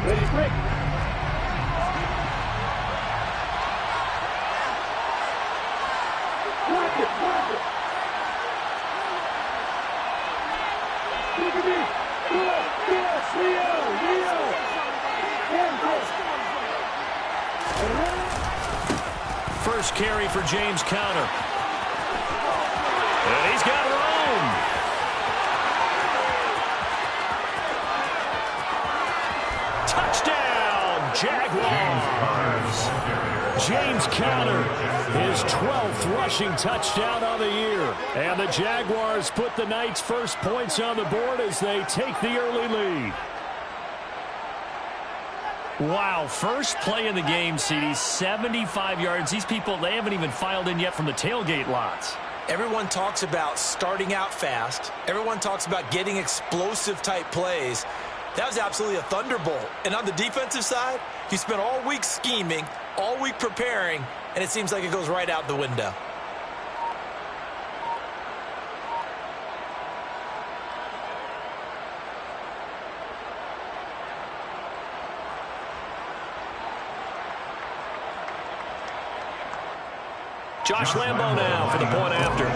Ready, break. Block it, block it. Look at me. Yes, Leo. First carry for James Conner. And he's got room. Touchdown, Jaguars. James Conner, his 12th rushing touchdown of the year. And the Jaguars put the Knights' first points on the board as they take the early lead. Wow, first play in the game, CD, 75 yards. These people, they haven't even filed in yet from the tailgate lots. Everyone talks about starting out fast. Everyone talks about getting explosive type plays. That was absolutely a thunderbolt. And on the defensive side, you spent all week scheming, all week preparing, and it seems like it goes right out the window. Josh Lambo now for the point after.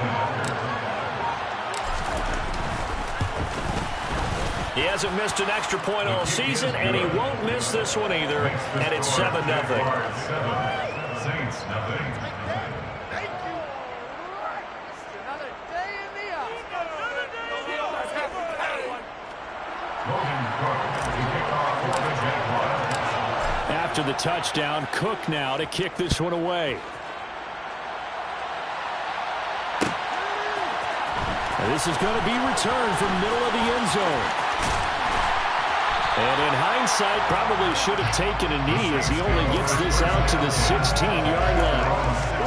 He hasn't missed an extra point all season, and he won't miss this one either. And it's 7-0. Saints, nothing. After the touchdown, Cook now to kick this one away. This is going to be returned from middle of the end zone. And in hindsight, probably should have taken a knee as he only gets this out to the 16-yard line.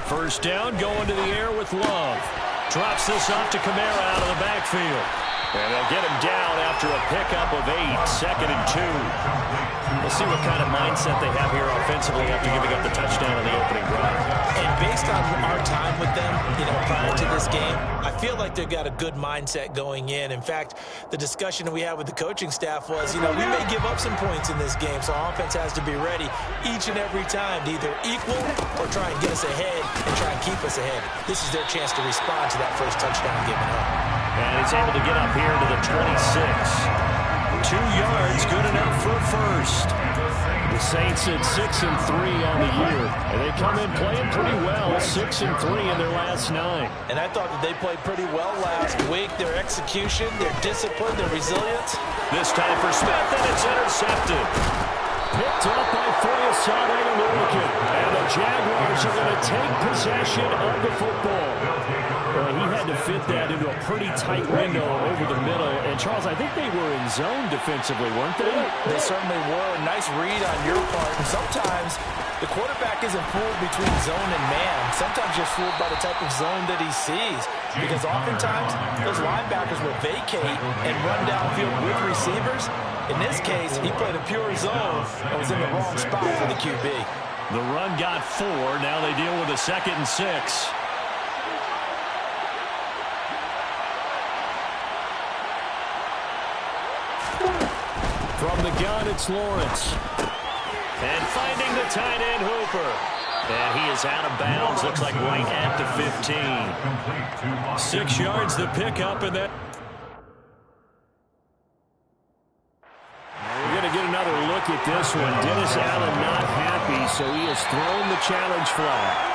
First down, going to the air with Love. Drops this off to Kamara out of the backfield. And they'll get him down after a pickup of 8, 2nd and 2. We'll see what kind of mindset they have here offensively after giving up the touchdown on the opening drive. And based on our time with them, prior to this game, I feel like they've got a good mindset going in. In fact, the discussion we had with the coaching staff was, we may give up some points in this game, so our offense has to be ready each and every time to either equal or try and get us ahead and try and keep us ahead. This is their chance to respond to that first touchdown given up. And he's able to get up here to the 26. 2 yards, good enough for a first. The Saints at 6-3 on the year. And they come in playing pretty well, 6-3 in their last 9. And I thought that they played pretty well last week. Their execution, their discipline, their resilience. This time for Smith, and it's intercepted. Picked up by Foyesade and Lulican. And the Jaguars are going to take possession of the football. Well, he had to fit that into a pretty tight window over the middle. And, Charles, I think they were in zone defensively, weren't they? They certainly were. Nice read on your part. And sometimes the quarterback isn't fooled between zone and man. Sometimes you're fooled by the type of zone that he sees. Because oftentimes those linebackers will vacate and run downfield with receivers. In this case, he played a pure zone and was in the wrong spot for the QB. The run got 4. Now they deal with a 2nd and 6. From the gun, it's Lawrence. And finding the tight end, Hooper. And he is out of bounds. Looks like right at the 15. 6 yards the pickup, and that. We're going to get another look at this one. Dennis Allen not happy, so he has thrown the challenge flag.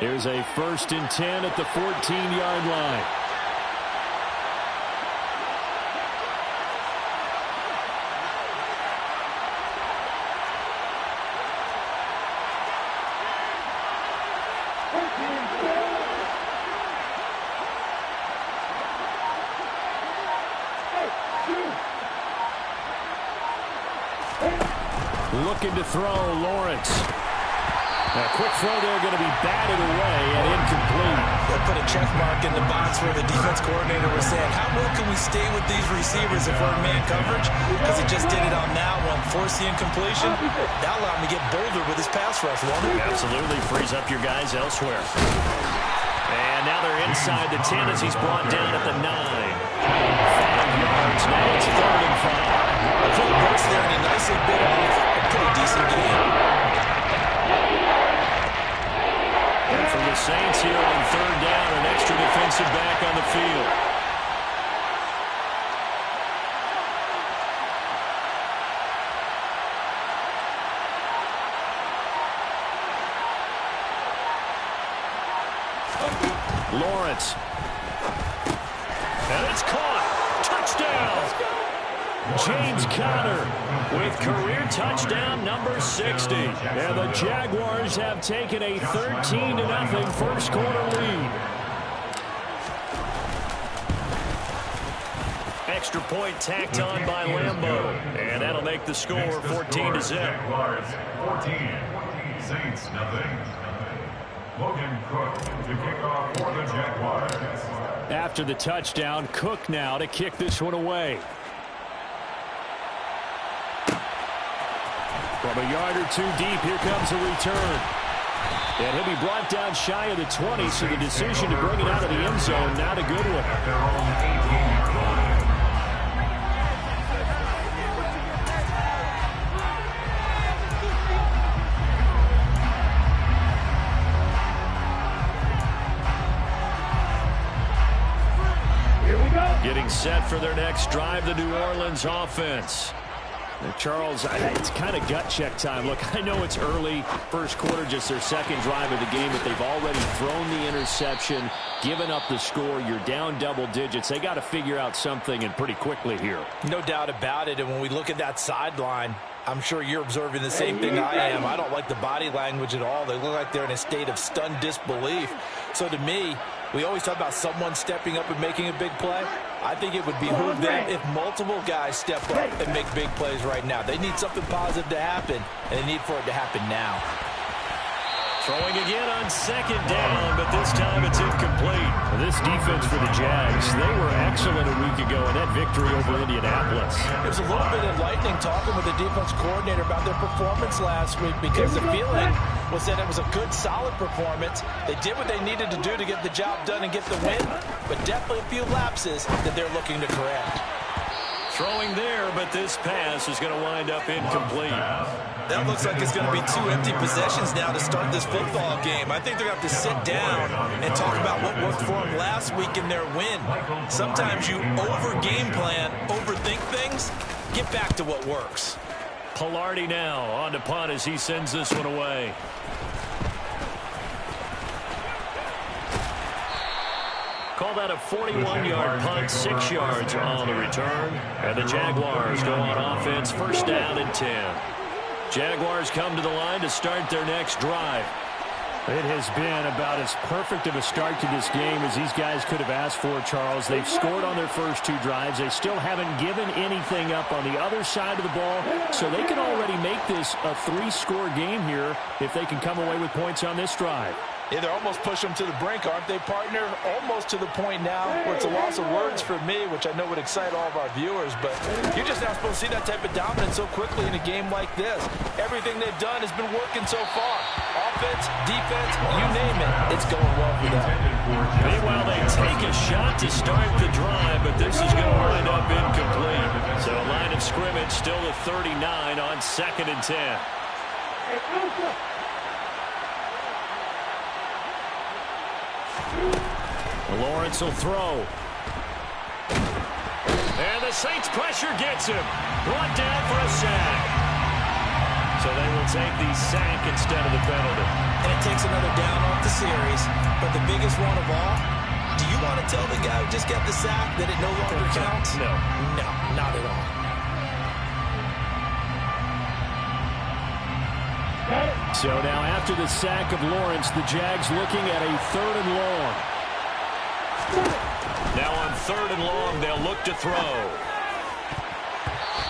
Here's a 1st and 10 at the 14-yard line. Looking to throw, Lawrence. A quick throw there, going to be batted away and incomplete. They'll put a check mark in the box where the defense coordinator was saying, how well can we stay with these receivers if we're in man coverage? Because he just did it on that one. Force the incompletion. That allowed him to get bolder with his pass rush, won't it? Absolutely. Frees up your guys elsewhere. And now they're inside the 10 as he's brought down at the 9. 5 yards. Now it's 3rd and 5. I think Brooks there, and he nicely bit off a pretty decent game. And for the Saints here on 3rd down, an extra defensive back on the field. Lawrence. And it's caught. Touchdown. James Conner with career touchdown number 60. And the Jaguars have taken a 13-0 first quarter lead. Extra point tacked on by Lambeau. And that'll make the score 14-0. 14. Saints nothing. Logan Cook to kick off for the Jaguars. After the touchdown, Cook now to kick this one away. From a yard or two deep, here comes a return. And he'll be brought down shy of the 20, so the decision to bring it out of the end zone, not a good one. Getting set for their next drive, the New Orleans offense. Charles, it's kind of gut check time. Look, I know it's early, first quarter, just their second drive of the game, but they've already thrown the interception, given up the score. You're down double digits. They got to figure out something, and pretty quickly here. No doubt about it, and when we look at that sideline, I'm sure you're observing the same thing I am. I don't like the body language at all. They look like they're in a state of stunned disbelief. So to me, we always talk about someone stepping up and making a big play. I think it would behoove them if multiple guys step up and make big plays right now. They need something positive to happen, and they need for it to happen now. Throwing again on 2nd down, but this time it's incomplete. This defense for the Jags, they were excellent a week ago in that victory over Indianapolis. It was a little bit enlightening talking with the defense coordinator about their performance last week, because the feeling was that it was a good, solid performance. They did what they needed to do to get the job done and get the win, but definitely a few lapses that they're looking to correct. Throwing there, but this pass is going to wind up incomplete. That looks like it's going to be 2 empty possessions now to start this football game. I think they're going to have to sit down and talk about what worked for them last week in their win. Sometimes you over-game plan, overthink things, get back to what works. Pilardi now on to punt as he sends this one away. Call that a 41-yard punt, 6 yards on the return. And the Jaguars go on offense, 1st down and 10. Jaguars come to the line to start their next drive. It has been about as perfect of a start to this game as these guys could have asked for, Charles. They've scored on their first 2 drives. They still haven't given anything up on the other side of the ball, so they can already make this a 3-score game here if they can come away with points on this drive. Yeah, they're almost pushing them to the brink, aren't they, partner? Almost to the point now where it's a loss of words for me, which I know would excite all of our viewers, but you're just not supposed to see that type of dominance so quickly in a game like this. Everything they've done has been working so far. Offense, defense, you name it, it's going well for them. Meanwhile, they take a shot to start the drive, but this is going to wind up incomplete. So line of scrimmage still at 39 on 2nd and 10. Lawrence will throw. And the Saints pressure gets him. Brought down for a sack. So they will take the sack instead of the penalty. And it takes another down off the series. But the biggest one of all, do you want to tell the guy who just got the sack that it no longer counts? No. No, not at all. So now after the sack of Lawrence, the Jags looking at a 3rd and long. Now on 3rd and long, they'll look to throw.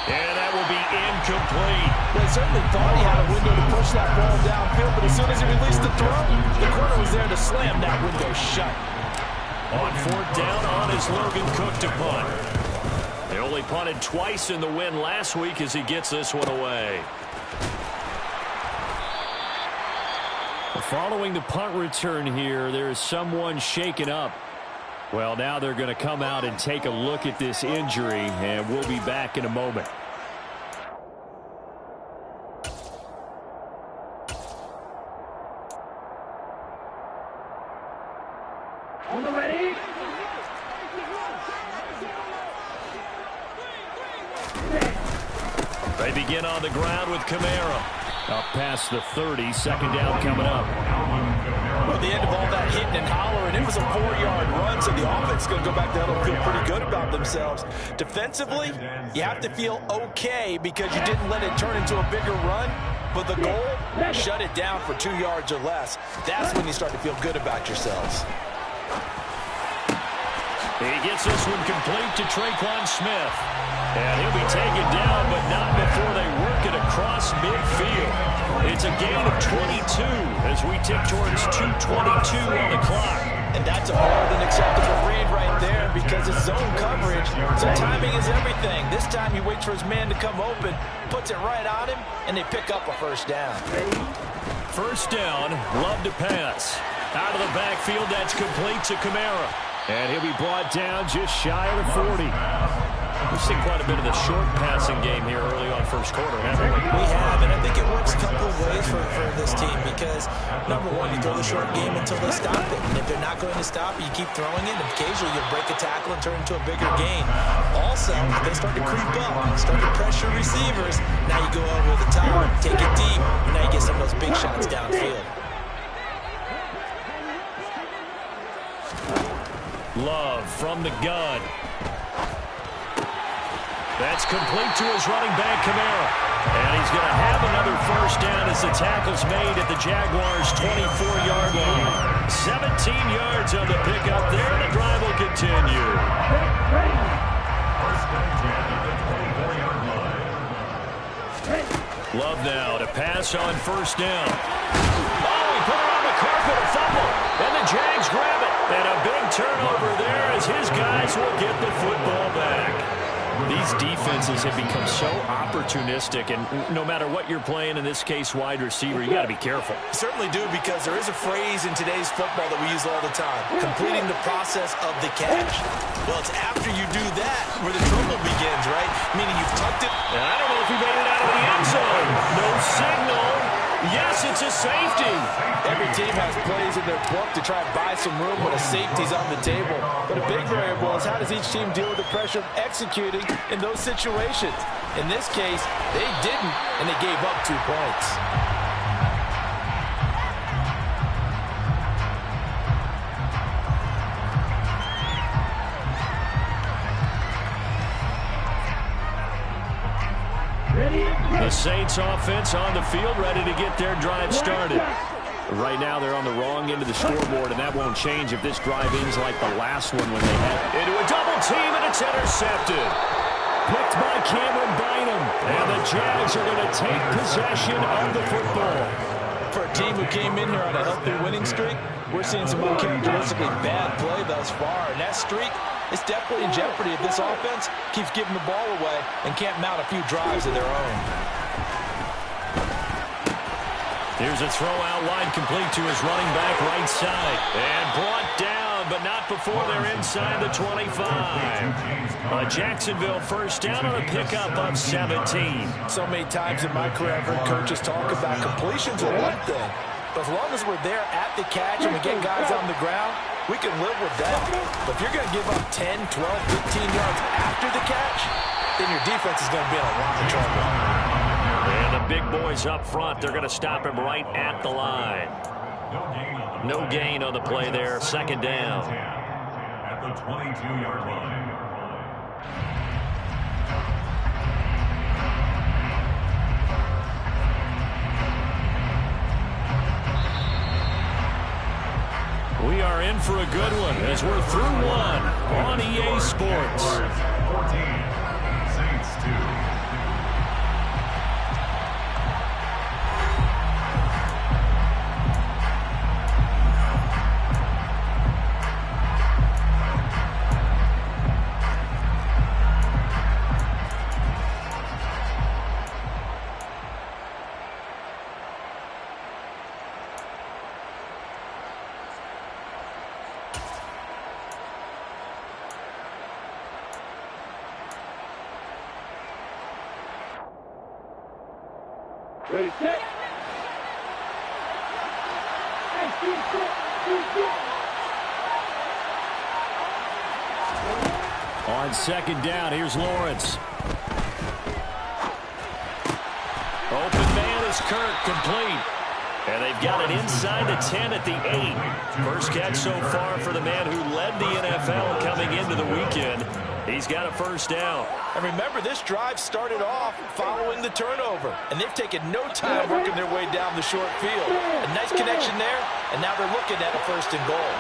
And that will be incomplete. They certainly thought he had a window to push that ball downfield, but as soon as he released the throw, the corner was there to slam that window shut. On 4th down, on is Logan Cook to punt. They only punted twice in the win last week as he gets this one away. Following the punt return here, there is someone shaken up. Well, now they're going to come out and take a look at this injury, and we'll be back in a moment. On the ready. They begin on the ground with Kamara. Up past the 30, 2nd down coming up. Well, the end of all that hitting and hollering, it was a 4-yard run, so the offense is going to go back there and feel pretty good about themselves. Defensively, you have to feel okay because you didn't let it turn into a bigger run, but the goal, shut it down for 2 yards or less. That's when you start to feel good about yourselves. He gets this one complete to Traquan Smith. And he'll be taken down, but not before they work it across midfield. It's a gain of 22 as we tick towards 2:22 on the clock. And that's a more than acceptable read right there because it's zone coverage, so timing is everything. This time he waits for his man to come open, puts it right on him, and they pick up a 1st down. 1st down, Love to pass. Out of the backfield, that's complete to Kamara. And he'll be brought down just shy of the 40. We've seen quite a bit of the short passing game here early on 1st quarter, haven't we? We have, and I think it works a couple of ways for this team because, number one, you throw the short game until they stop it. And if they're not going to stop it, you keep throwing it, and occasionally you'll break a tackle and turn into a bigger gain. Also, if they start to creep up, start to pressure receivers, now you go over the top, take it deep, and now you get some of those big shots downfield. Love from the gun. That's complete to his running back, Kamara. And he's going to have another 1st down as the tackle's made at the Jaguars' 24-yard line. 17 yards on the pickup there, and the drive will continue. Love now to pass on 1st down. Oh, he put it on the carpet, a fumble. And the Jags grab it. And a big turnover there as his guys will get the football back. These defenses have become so opportunistic, and no matter what you're playing, in this case wide receiver, you got to be careful. Certainly do, because there is a phrase in today's football that we use all the time, completing the process of the catch. Well, it's after you do that where the trouble begins, right? Meaning you've tucked it. And I don't know if he made it out of the end zone. No signal. Yes, it's a safety. Every team has plays in their book to try and buy some room when a safety's on the table. But a big variable is how does each team deal with the pressure of executing in those situations. In this case, they didn't, and they gave up 2 points. The Saints offense on the field, ready to get their drive started. Right now they're on the wrong end of the scoreboard, and that won't change if this drive ends like the last one when they had into a double team, and it's intercepted. Picked by Cameron Bynum, and the Jags are going to take possession of the football. For a team who came in here on a healthy winning streak, we're seeing some uncharacteristically bad play thus far, and that streak is definitely in jeopardy if this offense keeps giving the ball away and can't mount a few drives of their own. Here's a throw out wide, complete to his running back right side. And brought down, but not before they're inside the 25. Jacksonville 1st down on a pickup of 17. So many times in my career I've heard coaches talk about completions are one thing. But as long as we're there at the catch and we get guys on the ground, we can live with that. But if you're going to give up 10, 12, 15 yards after the catch, then your defense is going to be in a lot of trouble. And the big boys up front, they're going to stop him right at the line. No gain on the play there. Second down. At the 22-yard line. We are in for a good one as we're through one on EA Sports. 14, Saints 2. Ready, set. On second down, here's Lawrence. Open man is Kirk, complete. And they've got it inside the 10 at the 8. First catch so far for the man who led the NFL coming into the weekend. He's got a first down. And remember, this drive started off following the turnover, and they've taken no time working their way down the short field. A nice connection there, and now they're looking at a first and goal.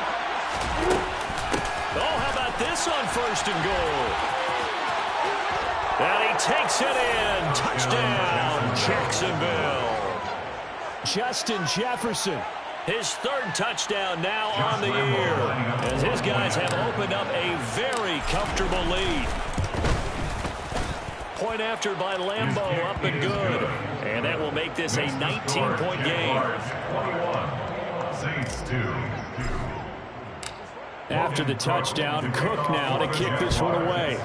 Oh, how about this on first and goal? And he takes it in. Touchdown, Jacksonville. Justin Jefferson, his third touchdown now on the year, as his guys have opened up a very comfortable lead. Point after by Lambeau, up and good. And that will make this a 19-point game. 21, Saints 2. After the touchdown, Cook now to kick this one away.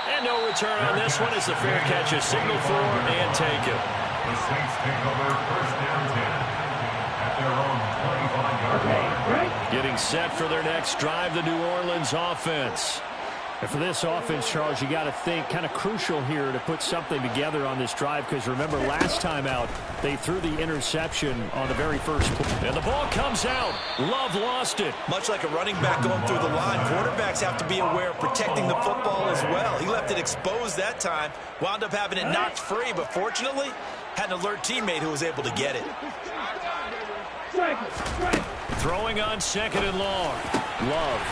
And no return on this one as the fair catch is signaled for and taken. The Saints take over first down 10 at their own 25-yard line. Getting set for their next drive, the New Orleans offense. And for this offense, Charles, you got to think kind of crucial here to put something together on this drive, because remember last time out they threw the interception on the very first play. And the ball comes out. Love lost it. Much like a running back going through the line, quarterbacks have to be aware of protecting the football as well. He left it exposed that time, wound up having it knocked free, but fortunately had an alert teammate who was able to get it. Throwing on second and long. Love.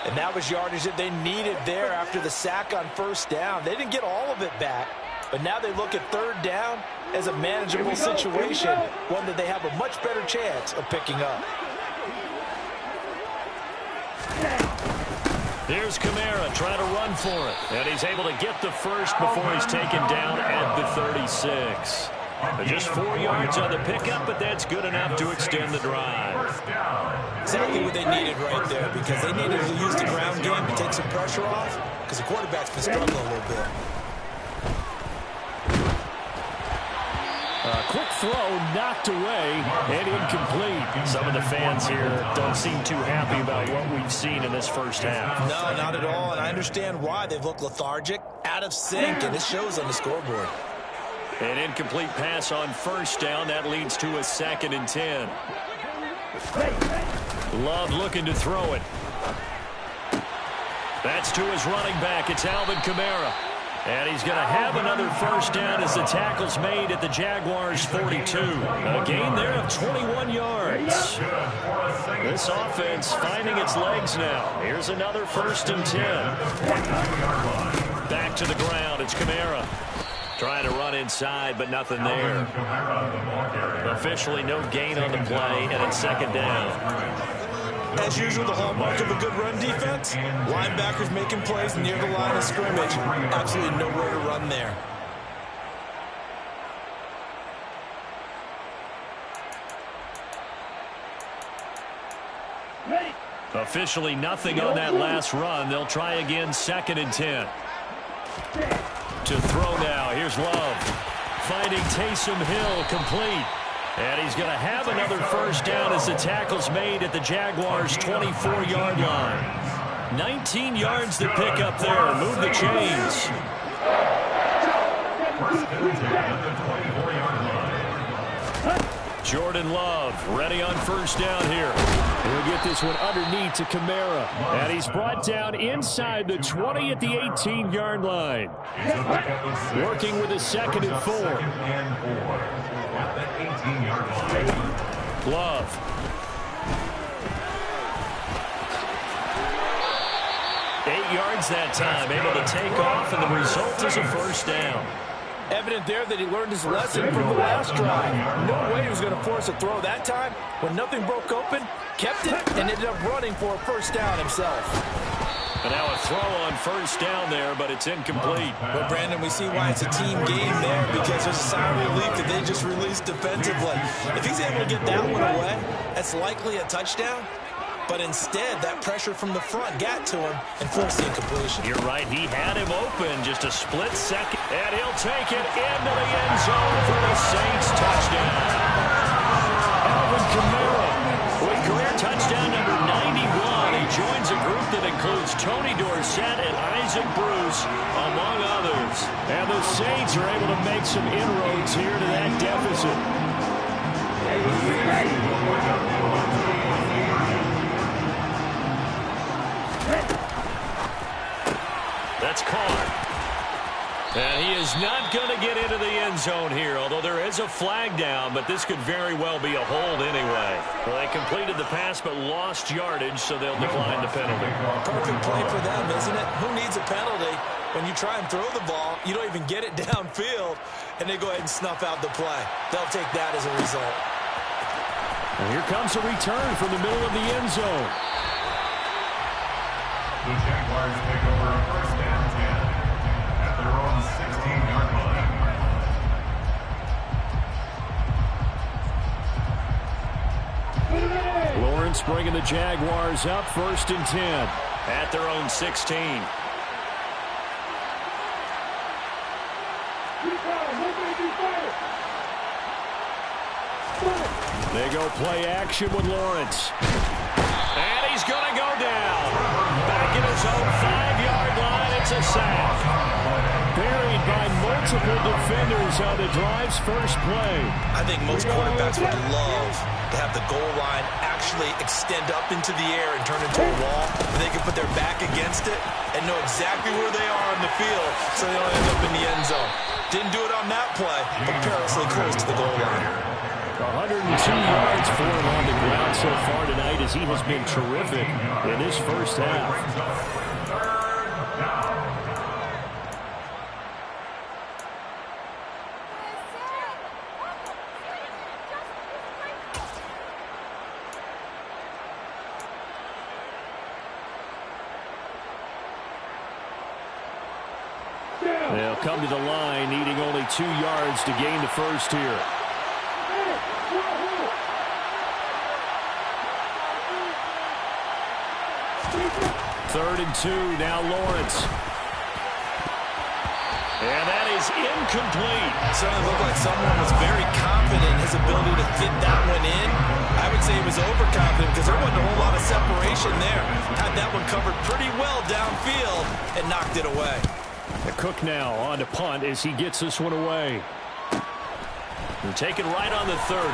And that was yardage that they needed there after the sack on first down. They didn't get all of it back, but now they look at third down as a manageable situation, one that they have a much better chance of picking up. Here's Kamara trying to run for it, and he's able to get the first before he's taken down at the 36. Just 4 yards on the pickup, but that's good enough to extend the drive. Exactly what they needed right there, because they needed to use the ground game to take some pressure off, because the quarterback's been struggling a little bit. Quick throw knocked away and incomplete. Some of the fans here don't seem too happy about what we've seen in this first half. No, not at all, and I understand why. They've looked lethargic, out of sync, and it shows on the scoreboard. An incomplete pass on first down. That leads to a 2nd and 10. Love looking to throw it. That's to his running back. It's Alvin Kamara. And he's going to have another first down as the tackle's made at the Jaguars' 42. A gain there of 21 yards. This offense finding its legs now. Here's another 1st and 10. Back to the ground. It's Kamara. Trying to run inside, but nothing there. Officially no gain on the play, and it's 2nd down. As usual, the hallmark of a good run defense, linebackers making plays near the line of scrimmage. Absolutely nowhere to run there. Officially nothing on that last run. They'll try again, 2nd and 10. To throw now. Here's Love. Finding Taysom Hill, complete. And he's going to have another first down as the tackle's made at the Jaguars' 24-yard line. 19 yards to pick up there. Move the chains. First and 10 at the 24-yard line. Jordan Love ready on first down here. He'll get this one underneath to Kamara. And he's brought down inside the 20 at the 18-yard line. Working with a 2nd and 4. At that 18-yard line. Love. Eight yards that time, able to take off, and the result is a first down. Evident there that he learned his lesson from the last drive. No way he was going to force a throw that time. When nothing broke open, kept it, and ended up running for a first down himself. And now a throw on first down there, but it's incomplete. But, Brandon, we see why it's a team game there, because there's a sigh of relief that they just released defensively. If he's able to get that one away, that's likely a touchdown. But instead, that pressure from the front got to him and forced the incompletion. You're right. He had him open just a split second. And he'll take it into the end zone for the Saints touchdown. Alvin Kamara with career touchdown number 91. He joins a group that includes Tony Dorsett and Isaac Bruce, among others. And the Saints are able to make some inroads here to that deficit. That's caught. And he is not going to get into the end zone here, although there is a flag down, but this could very well be a hold anyway. Well, they completed the pass but lost yardage, so they'll decline the penalty. Perfect play for them, isn't it? Who needs a penalty? When you try and throw the ball, you don't even get it downfield, and they go ahead and snuff out the play. They'll take that as a result. And here comes a return from the middle of the end zone. The Jaguars take over first and 10 at their own 16-yard line. Lawrence bringing the Jaguars up first and 10 at their own 16. They go play action with Lawrence. And he's going to go down. Back in his own 5-yard line, it's a sack. Buried by multiple defenders on the drive's first play. I think most quarterbacks would love to have the goal line actually extend up into the air and turn into a wall. And they can put their back against it and know exactly where they are on the field so they don't end up in the end zone. Didn't do it on that play, but perilously close to the goal line. 102 yards for him on the ground so far tonight as he has been terrific in this first half. They'll come to the line needing only 2 yards to gain the first here. Third and 2, now Lawrence. And that is incomplete. Certainly looked like someone was very confident in his ability to fit that one in. I would say he was overconfident because there wasn't a whole lot of separation there. Had that one covered pretty well downfield and knocked it away. The Cook now on to punt as he gets this one away. And taken right on the 30.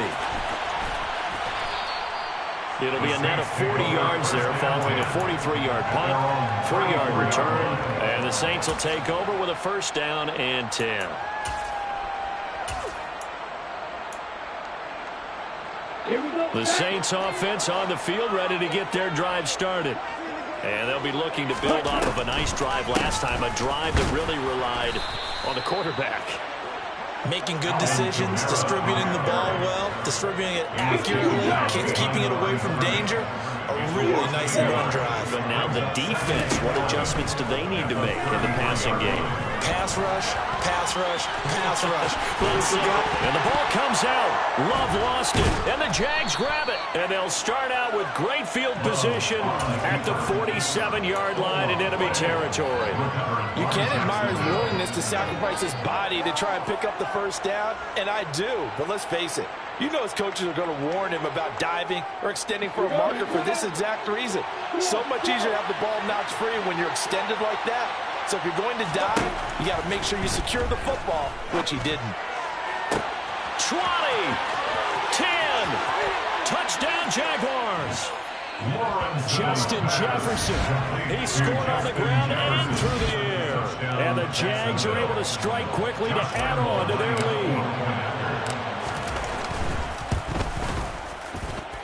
It'll be a net of 40 yards there following a 43-yard punt, 3-yard return, and the Saints will take over with a first down and 10. The Saints offense on the field ready to get their drive started. And they'll be looking to build off of a nice drive last time, a drive that really relied on the quarterback. Making good decisions, distributing the ball well, distributing it accurately, keeping it away from danger. A really nicely run drive. But now the defense, what adjustments do they need to make in the passing game? Pass rush, pass rush, pass rush. And the ball comes out. Love lost it. And the Jags grab it. And they'll start out with great field position at the 47-yard line in enemy territory. You can't admire his willingness to sacrifice his body to try and pick up the first down, and I do. But let's face it, you know his coaches are going to warn him about diving or extending for a marker for this exact reason. So much easier to have the ball knocked free when you're extended like that. So if you're going to dive, you got to make sure you secure the football, which he didn't. 20, 10, touchdown Jaguars. Justin Jefferson, he scored on the ground and through the air. And the Jags are able to strike quickly to add on to their lead.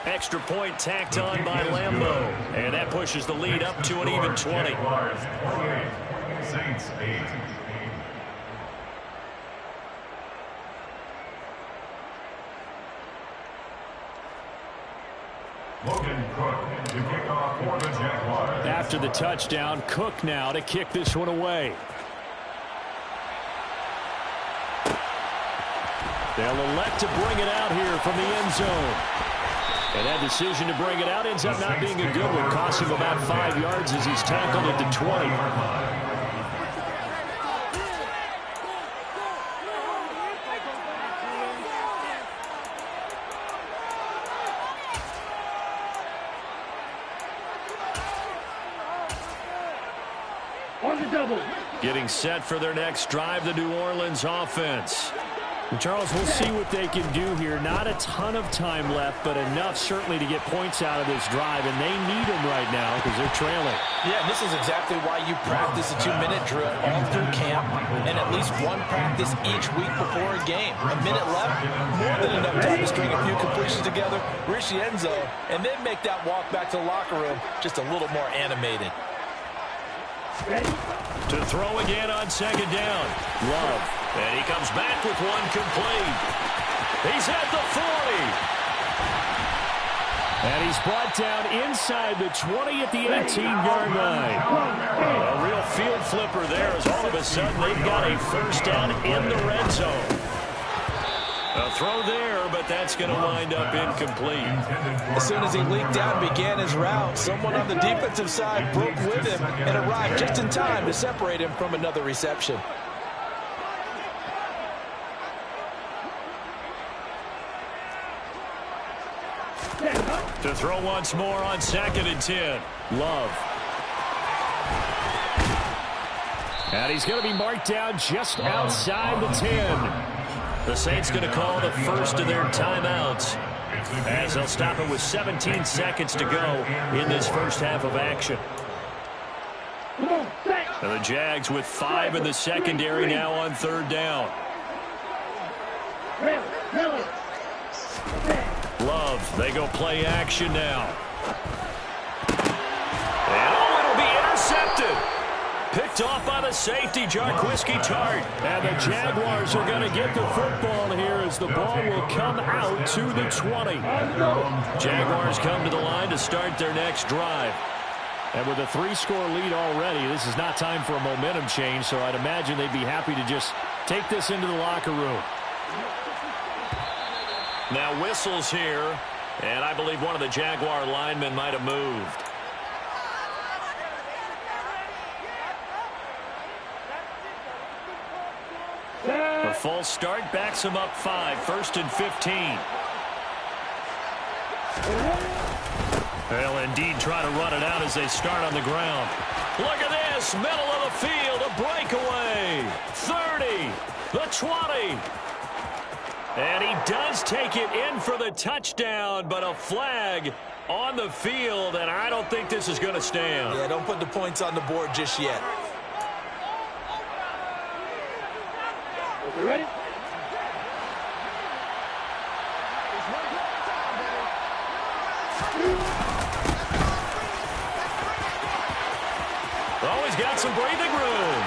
Extra point tacked on by Lambeau. And that pushes the lead up to an even 20. Saints 8. Logan Cook to kick off for the Jaguars. After the touchdown, Cook now to kick this one away. They'll elect to bring it out here from the end zone. And that decision to bring it out ends up not being a good one. Cost him about 5 yards as he's tackled at the 20. Getting set for their next drive, the New Orleans offense. And Charles, we'll see what they can do here. Not a ton of time left, but enough certainly to get points out of this drive, and they need them right now because they're trailing. Yeah, and this is exactly why you practice a 2-minute drill all through camp and at least one practice each week before a game. A minute left, more than enough time to string a few completions together, reach the end zone, and then make that walk back to the locker room just a little more animated. To throw again on second down. Love. And he comes back with one complete. He's at the 40. And he's brought down inside the 20 at the 18-yard line. A real field flipper there as all of a sudden they've got a first down in the red zone. A throw there, but that's going to wind up incomplete. As soon as he leaked out and began his route, someone on the defensive side broke with him and arrived just in time to separate him from another reception. To throw once more on 2nd and 10. Love. And he's going to be marked down just outside the 10. The Saints going to call the first of their timeouts as they'll stop it with 17 seconds to go in this first half of action. And the Jags with 5 in the secondary now on 3rd down. Love, they go play action now. And it'll be intercepted. Picked off by the safety, Jarquiski Tart. And the Jaguars are going to get the football here as the ball will come out to the 20. Jaguars come to the line to start their next drive. And with a 3-score lead already, this is not time for a momentum change, so I'd imagine they'd be happy to just take this into the locker room. Now whistles here, and I believe one of the Jaguar linemen might have moved. A false start backs him up 5, 1st and 15. They'll indeed try to run it out as they start on the ground. Look at this, middle of the field, a breakaway. 30, the 20. And he does take it in for the touchdown, but a flag on the field, and I don't think this is going to stand. Yeah, don't put the points on the board just yet. You ready? Oh, he's got some breathing room.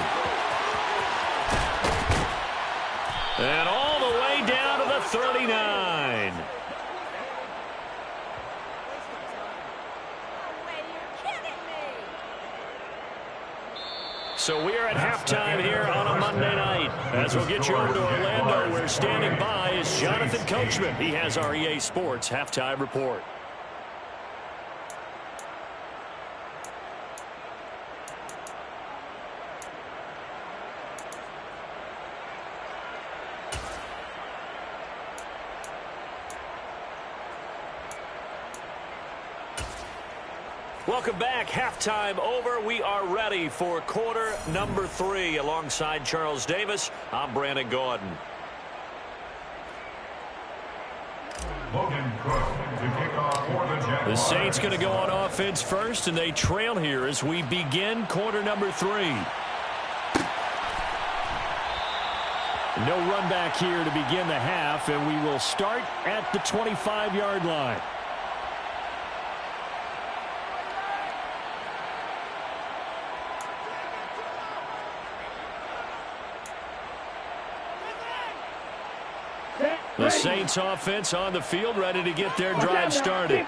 And all the way down to the 39. So we are at halftime here on a Monday night. As we'll get you over to Orlando, where standing by is Jonathan Coachman. He has our EA Sports halftime report. Welcome back. Halftime over. We are ready for quarter number 3. Alongside Charles Davis, I'm Brandon Gordon. The Saints going to go on offense first, and they trail here as we begin quarter number 3. No run back here to begin the half, and we will start at the 25-yard line. The Saints offense on the field, ready to get their drive started.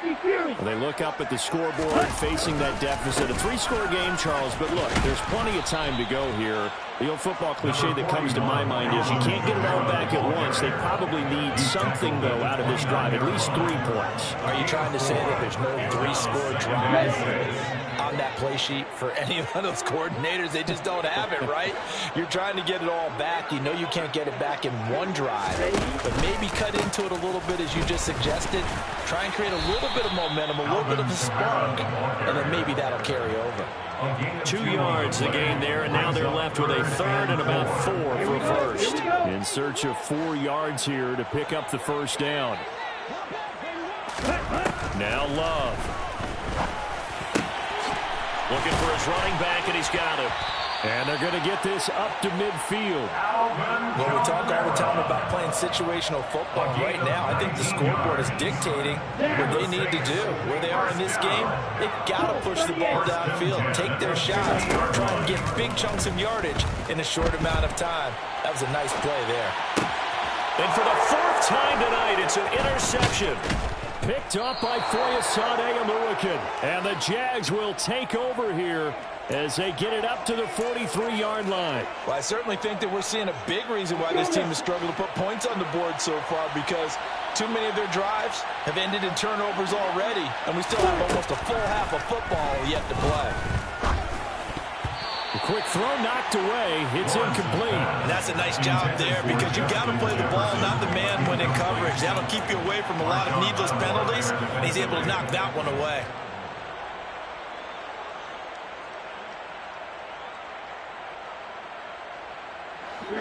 They look up at the scoreboard, facing that deficit. A 3-score game, Charles, but look, there's plenty of time to go here. The old football cliche that comes to my mind is you can't get it all back at once. They probably need something, though, out of this drive, at least 3 points. Are you trying to say that there's no 3-score drive on that play sheet for any of those coordinators? They just don't have it, right? You're trying to get it all back. You know you can't get it back in one drive, but maybe cut into it a little bit, as you just suggested. Try and create a little bit of momentum, a little bit of a spark, and then maybe that'll carry over. 2 yards the gain there, and now they're left with a 3rd and about 4 for a first. In search of 4 yards here to pick up the first down. Now Love. Looking for his running back, and he's got it. And they're going to get this up to midfield. Well, we talk all the time about playing situational football. Right now, I think the scoreboard is dictating what they need to do. Where they are in this game, they've got to push the ball downfield, take their shots, try and get big chunks of yardage in a short amount of time. That was a nice play there. And for the 4th time tonight, it's an interception. Picked up by Foyesade. And the Jags will take over here as they get it up to the 43-yard line. Well, I certainly think that we're seeing a big reason why this team has struggled to put points on the board so far, because too many of their drives have ended in turnovers already, and we still have almost a full half of football yet to play. A quick throw knocked away. It's incomplete. And that's a nice job there, because you've got to play the ball, not the man when in coverage. That'll keep you away from a lot of needless penalties, and he's able to knock that one away.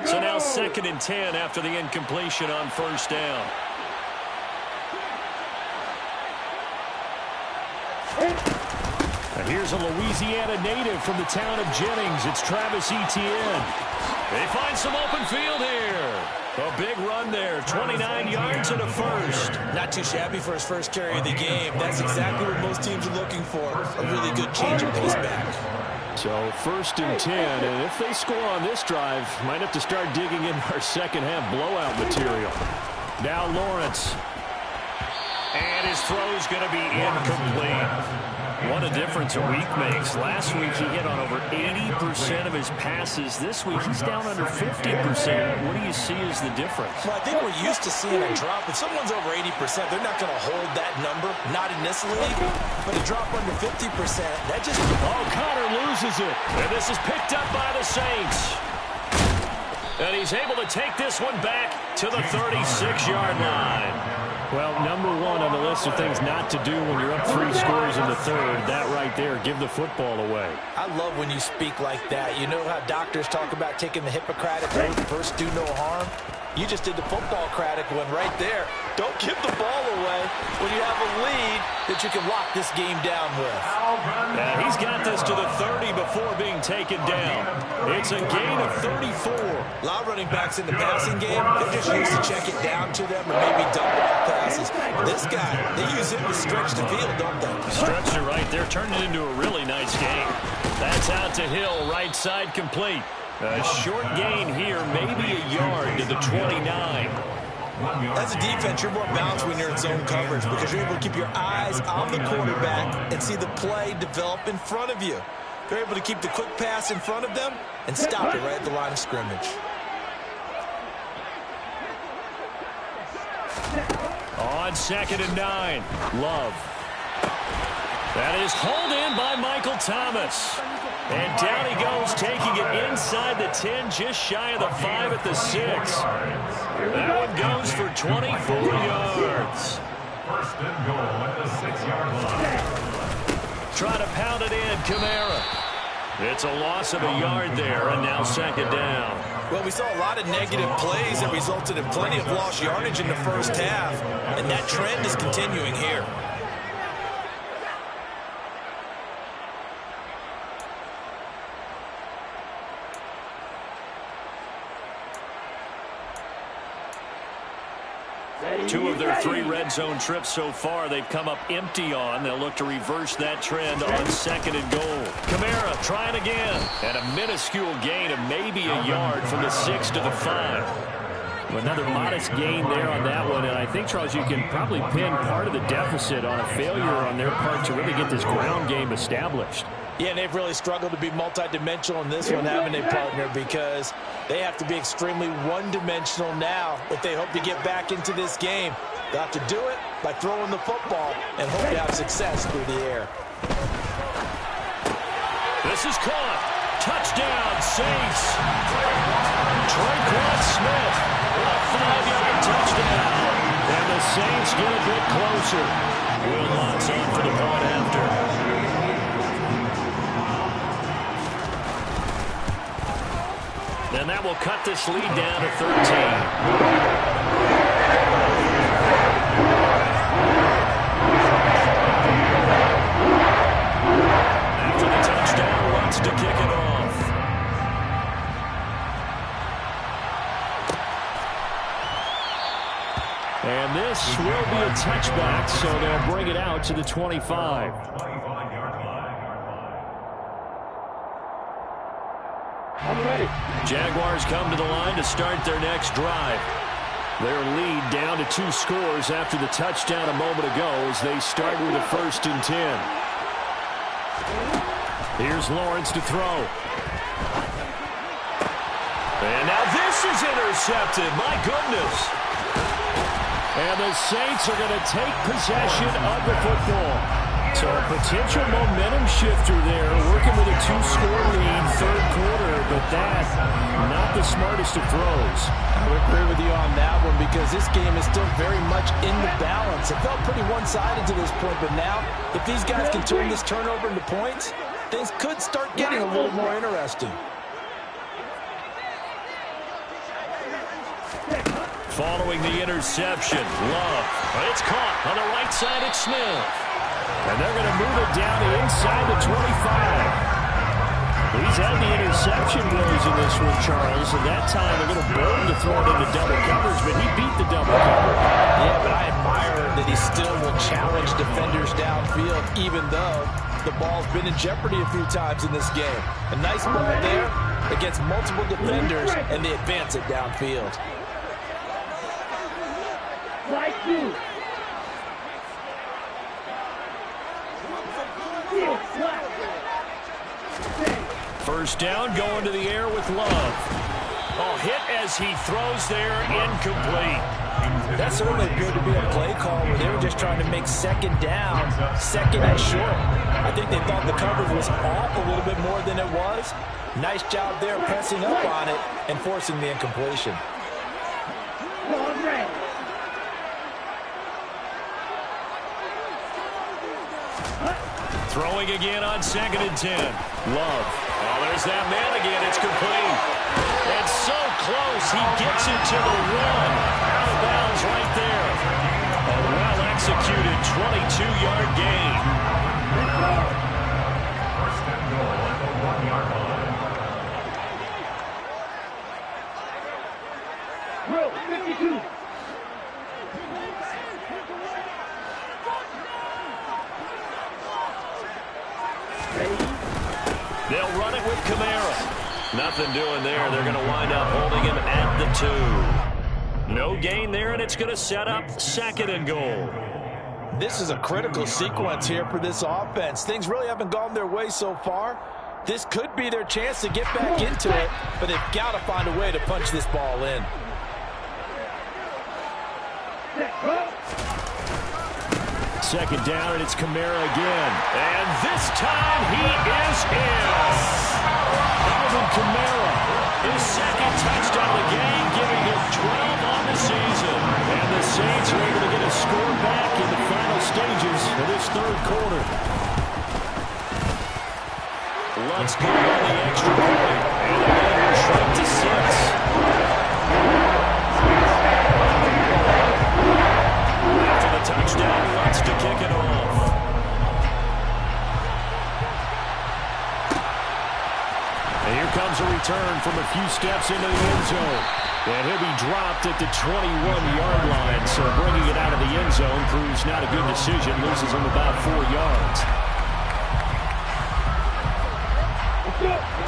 So now 2nd and 10 after the incompletion on first down. And here's a Louisiana native from the town of Jennings. It's Travis Etienne. They find some open field here. A big run there, 29 yards and a first. Not too shabby for his first carry of the game. That's exactly what most teams are looking for, a really good change of pace back. So 1st and 10, and if they score on this drive, might have to start digging in our second half blowout material. Now Lawrence. And his throw's going to be incomplete. What a difference a week makes. Last week he hit on over 80% of his passes. This week he's down under 50%. What do you see as the difference? Well, I think we're used to seeing a drop. If someone's over 80%, they're not going to hold that number. Not in this league. But a drop under 50%, that just... Oh, Connor loses it. And this is picked up by the Saints. And he's able to take this one back to the 36-yard line. Well, number 1 on the list of things not to do when you're up 3 scores in the 3rd. That right there, give the football away. I love when you speak like that. You know how doctors talk about taking the Hippocratic oath, first do no harm? You just did the football-cratic one right there. Don't give the ball away when you have a lead that you can lock this game down with. And he's got this to the 30 before being taken down. It's a gain of 34. A lot of running backs in the passing game, they're just used to check it down to them or maybe double off passes. This guy, they use him to stretch the field, don't they? Stretched it right there, turned it into a really nice game. That's out to Hill, right side complete. A short gain here, maybe a yard to the 29. As a defense, you're more balanced when you're in zone coverage because you're able to keep your eyes on the quarterback and see the play develop in front of you. They're able to keep the quick pass in front of them and stop it right at the line of scrimmage. On 2nd and 9, Love. That is hauled in by Michael Thomas. And down he goes, taking it inside the 10, just shy of the 5 at the 6. That one goes for 24 yards. First and goal at the 6-yard line. Try to pound it in, Kamara. It's a loss of a yard there, and now 2nd down. Well, we saw a lot of negative plays that resulted in plenty of lost yardage in the first half, and that trend is continuing here. Two of their 3 red zone trips so far, they've come up empty on. They'll look to reverse that trend on 2nd and goal. Kamara trying again. And a minuscule gain of maybe a yard from the 6 to the 5. Another modest gain there on that one. And I think, Charles, you can probably pin part of the deficit on a failure on their part to really get this ground game established. Yeah, and they've really struggled to be multidimensional in this one, haven't they, partner? Because they have to be extremely one-dimensional now if they hope to get back into this game. They'll have to do it by throwing the football and hope to have success through the air. This is caught. Touchdown, Saints. Traquan Smith, a 5-yard touchdown. And the Saints get a bit closer. Will Lutz on for the point after. And that will cut this lead down to 13. After the touchdown, Lutz to kick it off. And this will be a touchback, so they'll bring it out to the 25. Jaguars come to the line to start their next drive. Their lead down to 2 scores after the touchdown a moment ago as they start with a 1st and 10. Here's Lawrence to throw. And now this is intercepted. My goodness. And the Saints are going to take possession of the football. So a potential momentum shifter there, working with a 2-score lead, 3rd quarter, but that, not the smartest of throws. I would agree with you on that one because this game is still very much in the balance. It felt pretty one-sided to this point, but now, if these guys can turn this turnover into points, things could start getting a little more interesting. Following the interception, Love. It's caught on the right side at Smith. And they're going to move it down to inside the 25. He's had the interception blows in this one, Charles, and that time a little bold to throw it into double coverage, but he beat the double cover. Yeah, but I admire that he still will challenge defenders downfield, even though the ball's been in jeopardy a few times in this game. A nice ball there against multiple defenders, and they advance it downfield. Like you. First down, going to the air with Love. Oh, hit as he throws there, incomplete. That certainly appeared to be a play call where they were just trying to make 2nd down, 2nd and short. I think they thought the coverage was off a little bit more than it was. Nice job there pressing up on it and forcing the incompletion. Throwing again on 2nd and 10. Love. Oh, there's that man again. It's complete. And so close. He gets it to the 1. Out of bounds right there. A well-executed 22-yard gain. First and goal at the 1-yard line. Bro, 52. They'll run it with Kamara. Nothing doing there. They're going to wind up holding him at the 2. No gain there, and it's going to set up 2nd and goal. This is a critical sequence here for this offense. Things really haven't gone their way so far. This could be their chance to get back into it, but they've got to find a way to punch this ball in. Second down, and it's Kamara again. And this time he is in. Alvin Kamara, his second touchdown of the game, giving him 12 on the season. And the Saints are able to get a score back in the final stages of this third quarter. Let's go on the extra point. And the lead will shrink to 6. After the touchdown, Lutz to kick it off. And here comes a return from a few steps into the end zone. And he'll be dropped at the 21-yard line. So bringing it out of the end zone proves not a good decision. Loses him about 4 yards.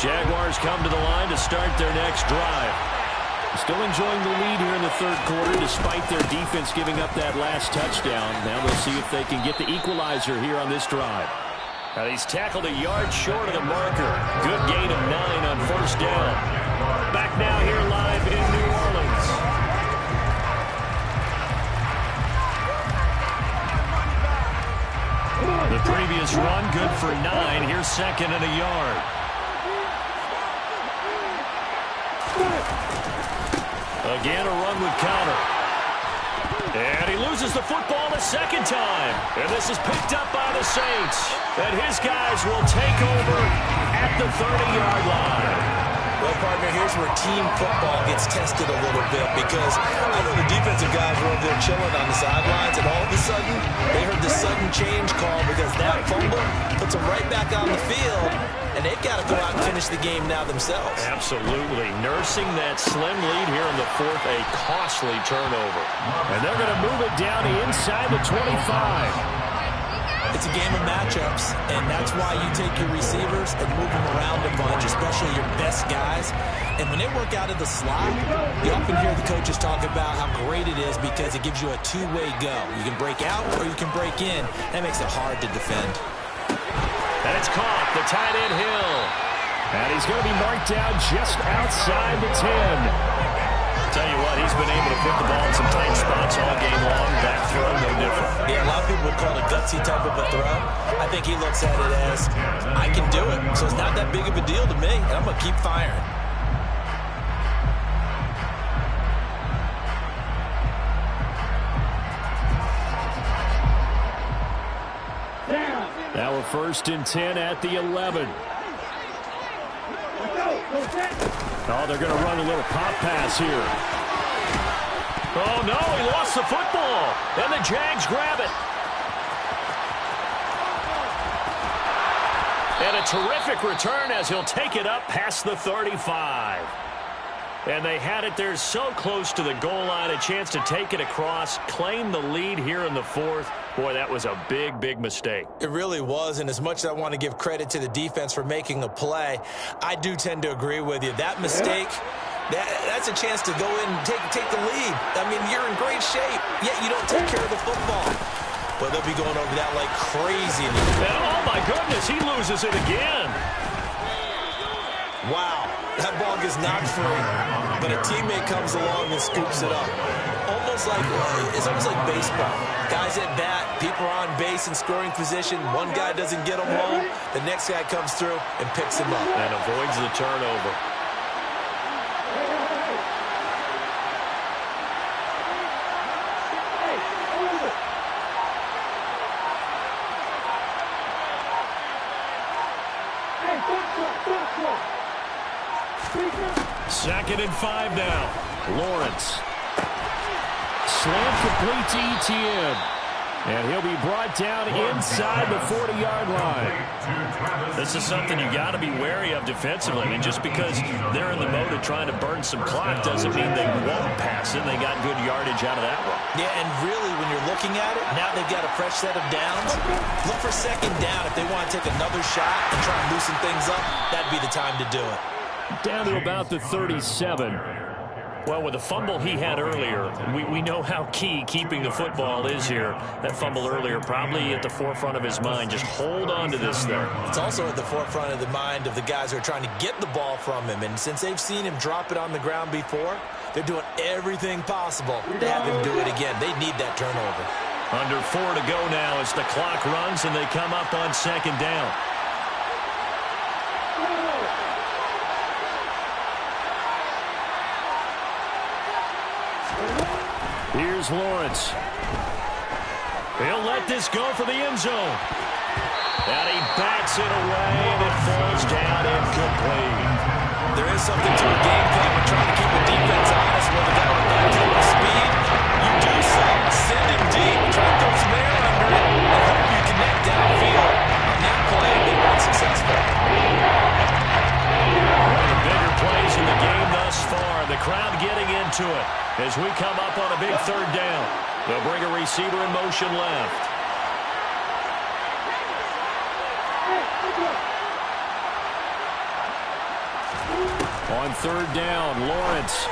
Jaguars come to the line to start their next drive. Still enjoying the lead here in the third quarter despite their defense giving up that last touchdown. Now we'll see if they can get the equalizer here on this drive. Now he's tackled a yard short of the marker. Good gain of 9 on first down. Back now here live in New Orleans. The previous run good for 9. Here's second and a yard. Again, a run with counter. And he loses the football a second time. And this is picked up by the Saints. And his guys will take over at the 30-yard line. Well, partner, here's where team football gets tested a little bit because I know the defensive guys were over there chilling on the sidelines, and all of a sudden, they heard the sudden change call because that fumble puts them right back on the field, and they've got to go out and finish the game now themselves. Absolutely. Nursing that slim lead here in the fourth, a costly turnover. And they're going to move it down inside the 25. It's a game of matchups, and that's why you take your receivers and move them around a bunch, especially your best guys. And when they work out of the slot, you often hear the coaches talk about how great it is because it gives you a two-way go. You can break out or you can break in. That makes it hard to defend. And it's caught, the tight end Hill. And he's going to be marked down just outside the 10. Tell you what, he's been able to put the ball in some tight spots all game long. That throw, no different. Yeah, a lot of people would call it a gutsy type of a throw. I think he looks at it as, I can do it. So it's not that big of a deal to me, and I'm going to keep firing. Now a 1st and 10 at the 11. Oh, they're going to run a little pop pass here. Oh, no, he lost the football. And the Jags grab it. And a terrific return as he'll take it up past the 35. And they had it there so close to the goal line, a chance to take it across, claim the lead here in the fourth. Boy, that was a big, big mistake. It really was, and as much as I want to give credit to the defense for making a play, I do tend to agree with you. That mistake, that's a chance to go in and take the lead. I mean, you're in great shape, yet you don't take care of the football. But they'll be going over that like crazy. And oh, my goodness, he loses it again. Wow, that ball gets knocked free, but a teammate comes along and scoops it up. It's almost like baseball. Guys at bat, people are on base in scoring position. One guy doesn't get them home. The next guy comes through and picks him up. And avoids the turnover. Second and 5 now. Lawrence. Slam complete to Etienne. And he'll be brought down inside the 40-yard line. This is something you got to be wary of defensively. I mean, just because they're in the mode of trying to burn some clock doesn't mean they won't pass it. They got good yardage out of that one. Yeah, and really, when you're looking at it, now they've got a fresh set of downs. Look for second down. If they want to take another shot and try and loosen things up, that'd be the time to do it. Down to about the 37. Well, with the fumble he had earlier, we know how key keeping the football is here. That fumble earlier probably at the forefront of his mind. Just hold on to this thing. It's also at the forefront of the mind of the guys who are trying to get the ball from him. And since they've seen him drop it on the ground before, they're doing everything possible to have him do it again. They need that turnover. Under 4 to go now as the clock runs and they come up on second down. Here's Lawrence. He'll let this go for the end zone. And he backs it away, and it falls down incomplete. There is something to a game plan when trying to keep the defense honest with a guy with that type of speed. You do so. Send him deep. Try to throw some air under it and hope you connect downfield. On that play, they weren't successful. One of the bigger plays in the game thus far. The crowd getting into it as we come up on a big third down. They'll bring a receiver in motion left. On third down, Lawrence.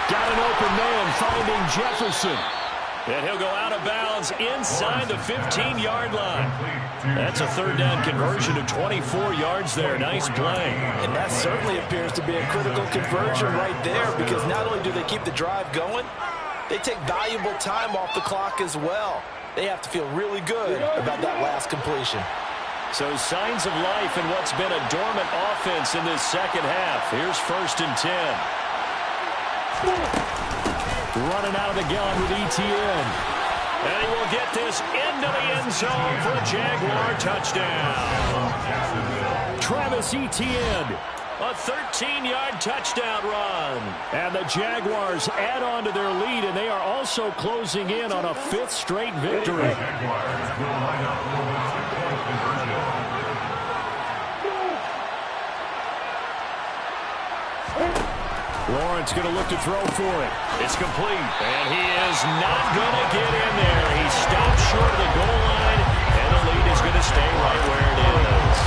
Got an open man, finding Jefferson. And he'll go out of bounds inside the 15-yard line. That's a third down conversion of 24 yards there. Nice play. And that certainly appears to be a critical conversion right there, because not only do they keep the drive going, they take valuable time off the clock as well. They have to feel really good about that last completion. So signs of life in what's been a dormant offense in this second half. Here's 1st and 10. Running out of the gun with Etienne. And he will get this into the end zone for a Jaguar touchdown. Travis Etienne, a 13-yard touchdown run. And the Jaguars add on to their lead, and they are also closing in on a 5th straight victory. Lawrence going to look to throw for it. It's complete, and he is not going to get in there. He stopped short of the goal line, and the lead is going to stay right where it is.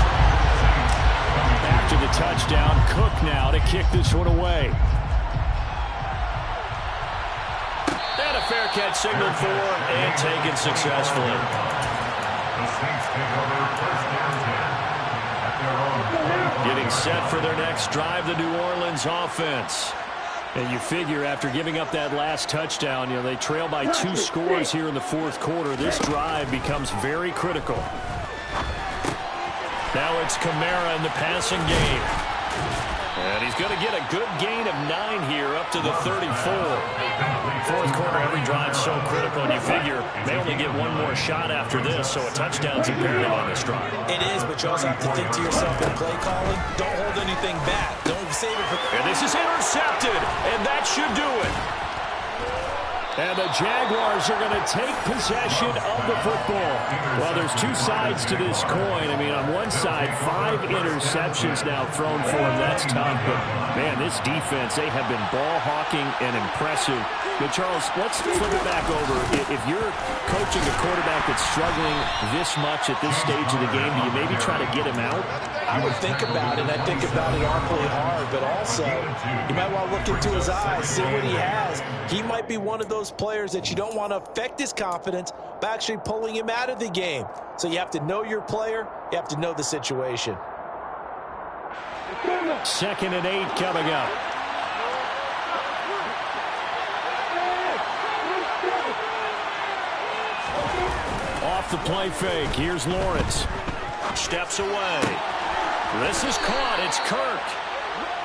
After the touchdown, Cook now to kick this one away. And a fair catch signaled for and taken successfully. Getting set for their next drive, the New Orleans offense. And you figure after giving up that last touchdown, they trail by 2 scores here in the 4th quarter. This drive becomes very critical. Now it's Kamara in the passing game. And he's going to get a good gain of 9 here up to the 34. 4th quarter, every drive so critical, and you figure they only get one more shot after this, so a touchdown's imperative on this drive. It is, but you also have to think to yourself in play calling, don't hold anything back. Don't save it for... And this is intercepted, and that should do it. And the Jaguars are going to take possession of the football. Well, there's 2 sides to this coin. I mean, on one side, 5 interceptions now thrown for him. That's tough. But, man, this defense, they have been ball hawking and impressive. But, Charles, let's flip it back over. If you're coaching a quarterback that's struggling this much at this stage of the game, do you maybe try to get him out? I would think about it. I think about it awfully hard. But also, you might want to look into his eyes, see what he has. He might be one of those players that you don't want to affect his confidence by actually pulling him out of the game. So you have to know your player. You have to know the situation. 2nd and 8 coming up. Off the play fake. Here's Lawrence. Steps away. This is caught. It's Kirk.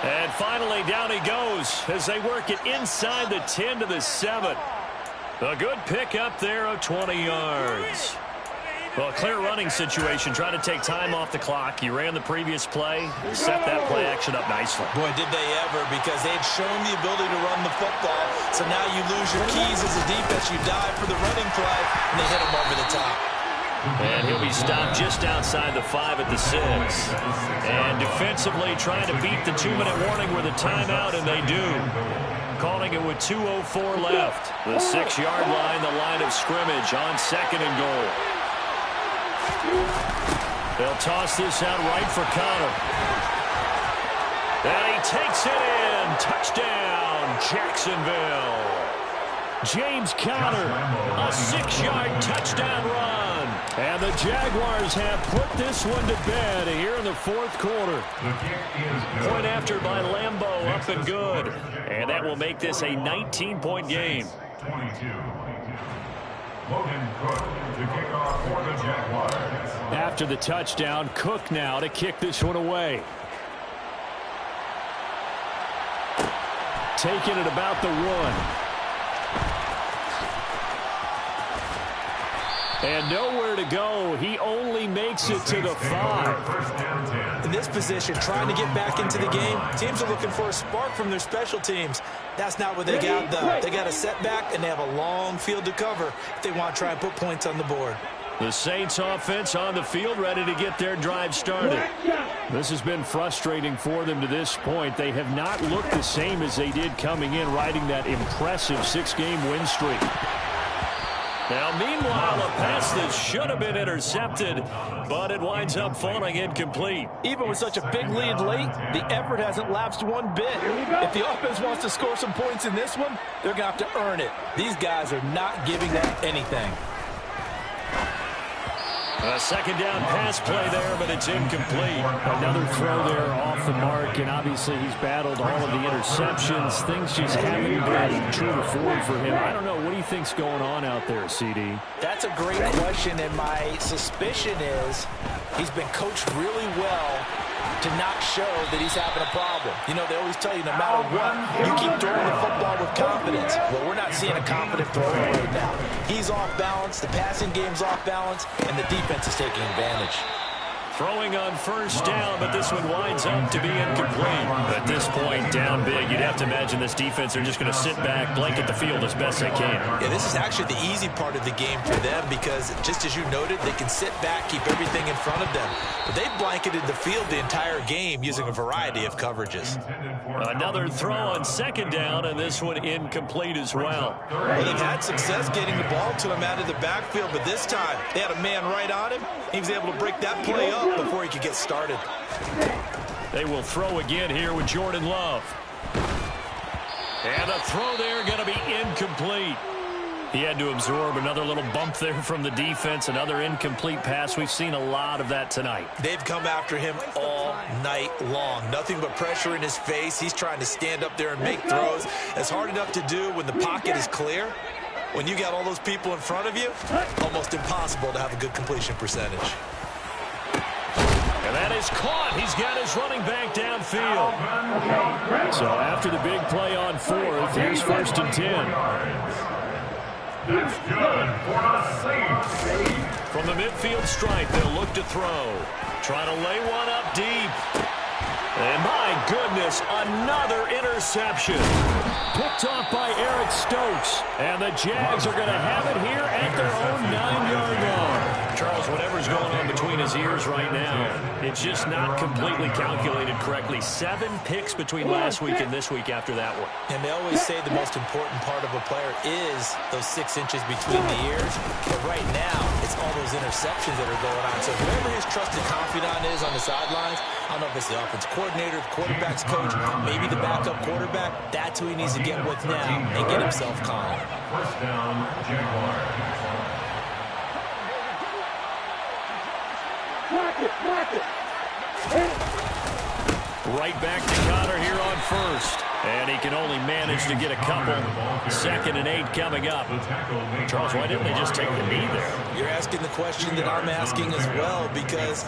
And finally, down he goes as they work it inside the 10 to the 7. A good pick up there of 20 yards. Well, a clear running situation. Trying to take time off the clock. He ran the previous play. Set that play action up nicely. Boy, did they ever, because they had shown the ability to run the football. So now you lose your keys as a defense. You dive for the running play, and they hit him over the top. And he'll be stopped just outside the 5 at the 6. And defensively trying to beat the 2-minute warning with a timeout, and they do. Calling it with 2:04 left. The 6-yard line, the line of scrimmage on 2nd and goal. They'll toss this out right for Connor. And he takes it in. Touchdown, Jacksonville. James Conner, a 6-yard touchdown run. And the Jaguars have put this one to bed here in the fourth quarter. Point after by Lambeau, up and good. And that will make this a 19-point game. 22. Logan Cook to kick off for the Jaguars. After the touchdown, Cook now to kick this one away. Taking it about the 1. And nowhere to go. He only makes it to the 5. In this position, trying to get back into the game, teams are looking for a spark from their special teams. That's not what they got, though. They got a setback, and they have a long field to cover if they want to try and put points on the board. The Saints offense on the field, ready to get their drive started. This has been frustrating for them to this point. They have not looked the same as they did coming in, riding that impressive 6-game win streak. Now, meanwhile, a pass that should have been intercepted, but it winds up falling incomplete. Even with such a big lead late, the effort hasn't lapsed one bit. If the offense wants to score some points in this one, they're going to have to earn it. These guys are not giving them anything. A second down pass play there, but it's incomplete. Another throw there off the mark, and obviously he's battled all of the interceptions. Things just haven't been true to form for him. I don't know. What do you think's going on out there, CD? That's a great question, and my suspicion is he's been coached really well to not show that he's having a problem. You know, they always tell you no matter what, you keep throwing the football with confidence. Well, we're not seeing a confident thrower right now. He's off balance, the passing game's off balance, and the defense is taking advantage. Throwing on first down, but this one winds up to be incomplete. At this point, down big, you'd have to imagine this defense are just going to sit back, blanket the field as best they can. Yeah, this is actually the easy part of the game for them because, just as you noted, they can sit back, keep everything in front of them. But they've blanketed the field the entire game using a variety of coverages. Another throw on second down, and this one incomplete as well. Well, they've had success getting the ball to him out of the backfield, but this time they had a man right on him. He was able to break that play up before he could get started. They will throw again here with Jordan Love. And a throw there going to be incomplete. He had to absorb another little bump there from the defense, another incomplete pass. We've seen a lot of that tonight. They've come after him all night long. Nothing but pressure in his face. He's trying to stand up there and make throws. It's hard enough to do when the pocket is clear. When you got all those people in front of you, almost impossible to have a good completion percentage. And that is caught. He's got his running back downfield. So after the big play on fourth, here's 1st and 10. That's good for the Saints. From the midfield stripe, they'll look to throw. Trying to lay one up deep. And my goodness, another interception. Picked off by Eric Stokes. And the Jags are going to have it here at their own 9-yard line. Charles, whatever's going on between his ears right now, it's just not completely calculated correctly. 7 picks between last week and this week after that one. And they always say the most important part of a player is those 6 inches between the ears. But right now, it's all those interceptions that are going on. So whoever his trusted confidant is on the sidelines, I don't know if it's the offense coordinator, the quarterback's coach, maybe the backup quarterback, that's who he needs to get with now and get himself calm. First down, Jaguars. Right back to Conner here on first. And he can only manage to get a couple. 2nd and 8 coming up. Charles, why didn't they just take the knee there? You're asking the question that I'm asking as well, because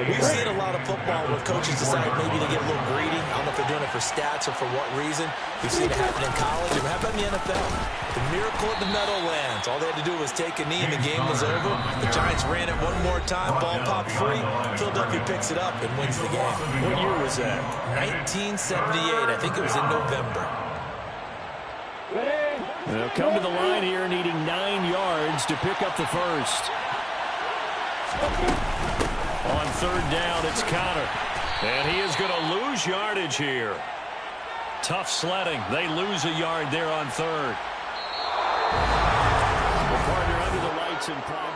we've seen a lot of football where coaches decide maybe they get a little greedy. I don't know if they're doing it for stats or for what reason. We've seen it happen in college. It happened in the NFL. The miracle at the Meadowlands. All they had to do was take a knee and the game was over. The Giants ran it one more time. Ball popped free. Philadelphia picks it up and wins the game. What year was that? 1978. I think it was in November. They'll come to the line here needing 9 yards to pick up the first. On 3rd down, it's Conner. And he is going to lose yardage here. Tough sledding. They lose a yard there on 3rd. The partner under the lights in prime.